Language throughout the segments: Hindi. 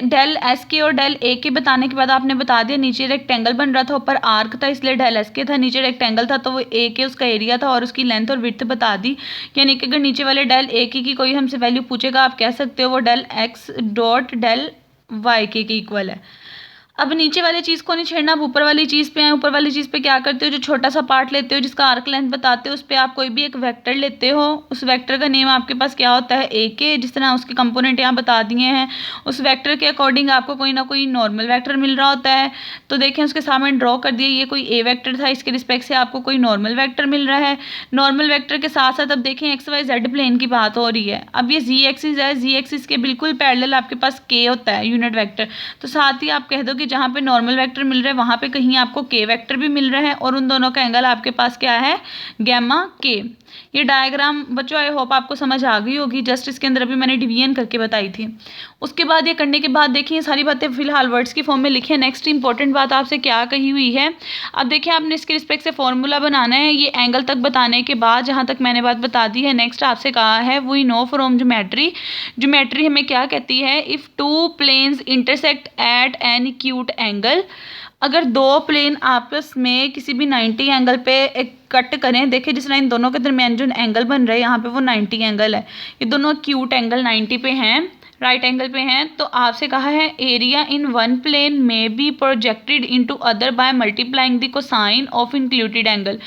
डेल एस के और डेल ए के बताने के बाद आपने बता दिया नीचे रेक्टेंगल बन रहा था, ऊपर आर्क था, इसलिए डेल एस के था, नीचे रेक्टेंगल था तो वो ए के उसका एरिया था और उसकी लेंथ और विड्थ बता दी। यानी कि अगर नीचे वाले डेल ए की कोई हमसे वैल्यू पूछेगा, आप कह सकते हो वो del X dot del Y के इक्वल है। अब नीचे वाली चीज़ को नहीं छेड़ना, आप ऊपर वाली चीज़ पे आए। ऊपर वाली चीज़ पे क्या करते हो, जो छोटा सा पार्ट लेते हो जिसका आर्क लेंथ बताते हो, उस पर आप कोई भी एक वेक्टर लेते हो। उस वेक्टर का नेम आपके पास क्या होता है, ए के, जिस तरह उसके कंपोनेंट यहाँ बता दिए हैं। उस वेक्टर के अकॉर्डिंग आपको कोई ना कोई नॉर्मल वेक्टर मिल रहा होता है। तो देखें उसके सामने ड्रॉ कर दिया, ये कोई ए वेक्टर था, इसके रिस्पेक्ट से आपको कोई नॉर्मल वेक्टर मिल रहा है। नॉर्मल वेक्टर के साथ साथ अब देखें एक्स वाई जेड प्लेन की बात हो रही है। अब ये जी एक्सिस है, जी एक्सिस के बिल्कुल पैरेलल आपके पास के होता है यूनिट वेक्टर। तो साथ ही आप कह दो कि जहाँ पे नॉर्मल वेक्टर मिल रहा है वहाँ पे कहीं आपको के वेक्टर भी मिल रहा है और उन दोनों का एंगल आपके पास क्या है, गैमा के। ये डायग्राम बच्चों आई होप आपको समझ आ गई होगी, जस्ट इसके अंदर अभी मैंने डिवीजन करके बताई थी। उसके बाद ये करने के बाद देखिए सारी बातें फिलहाल वर्ड्स की फॉर्म में लिखी है। नेक्स्ट इंपॉर्टेंट बात आपसे क्या कही हुई है, अब देखिए आपने इसके रिस्पेक्ट से फॉर्मूला बनाना है। ये एंगल तक बताने के बाद जहाँ तक मैंने बात बता दी है, नेक्स्ट आपसे कहा है we know from geometry. Geometry हमें क्या कहती है, if two planes intersect at an acute angle, अगर दो प्लेन आपस में किसी भी 90 एंगल पे एक कट करें, देखिए जिस लाइन दोनों के दरमियान जो एंगल बन रहा है यहाँ पे वो 90 एंगल है, ये दोनों एक्यूट एंगल 90 पे हैं, राइट एंगल पे हैं। तो आपसे कहा है एरिया इन वन प्लेन में be projected into other by multiplying the cosine of included angle.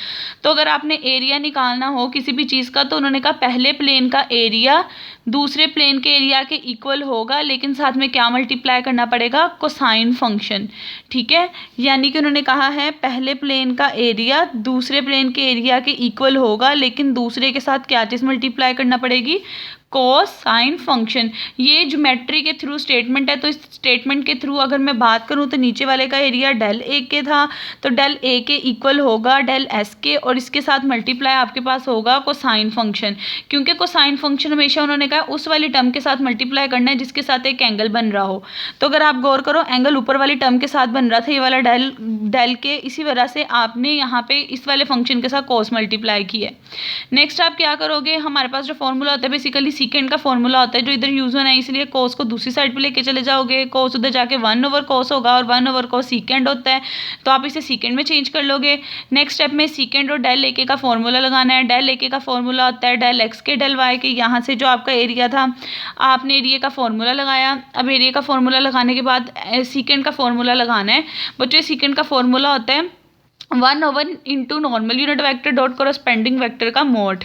तो अगर आपने एरिया निकालना हो किसी भी चीज़ का, तो उन्होंने कहा पहले प्लेन का एरिया दूसरे प्लेन के एरिया के इक्वल होगा, लेकिन साथ में क्या मल्टीप्लाई करना पड़ेगा, कोसाइन फंक्शन। ठीक है, यानी कि उन्होंने कहा है पहले प्लेन का एरिया दूसरे प्लेन के एरिया के इक्वल होगा, लेकिन दूसरे के साथ क्या चीज़ मल्टीप्लाई करना पड़ेगी, कोसाइन फंक्शन। ये ज्योमेट्री के थ्रू स्टेटमेंट है। तो इस स्टेटमेंट के थ्रू अगर मैं बात करूँ तो नीचे वाले का एरिया डेल ए के था, तो डेल ए के इक्वल होगा डेल एस के, और इसके साथ मल्टीप्लाई आपके पास होगा कोसाइन फंक्शन। क्योंकि कोसाइन फंक्शन हमेशा उन्होंने कहा उस वाली टर्म के साथ मल्टीप्लाई करना है जिसके साथ एक एंगल बन रहा हो। तो अगर आप गौर करो एंगल ऊपर वाली टर्म के साथ बन रहा था, ये वाला डेल के, इसी वजह से आपने यहाँ पे इस वाले फंक्शन के साथ कोस मल्टीप्लाई किया है। नेक्स्ट आप क्या करोगे, हमारे पास जो फॉर्मूला होता है बेसिकली सीकेंड का फॉर्मूला होता है जो इधर यूज होना है, इसलिए कोस को दूसरी साइड पे लेके चले जाओगे। कोस उधर जाके 1/cos होगा और 1/cos सीकेंड होता है, तो आप इसे सीकेंड में चेंज कर लोगे। नेक्स्ट स्टेप में सीकेंड और डेल ए के का फॉर्मूला लगाना है। डेल ए के का फॉर्मूला होता है डेल एक्स के डेल वाई के। यहाँ से जो आपका एरिया था आपने एरिया का फॉर्मूला लगाया। अब एरिया का फॉर्मूला लगाने के बाद सीकेंड का फॉर्मूला लगाना है। बच्चों सीकेंड का फॉर्मूला होता है 1/(into normal unit vector dot corresponding vector का मोड।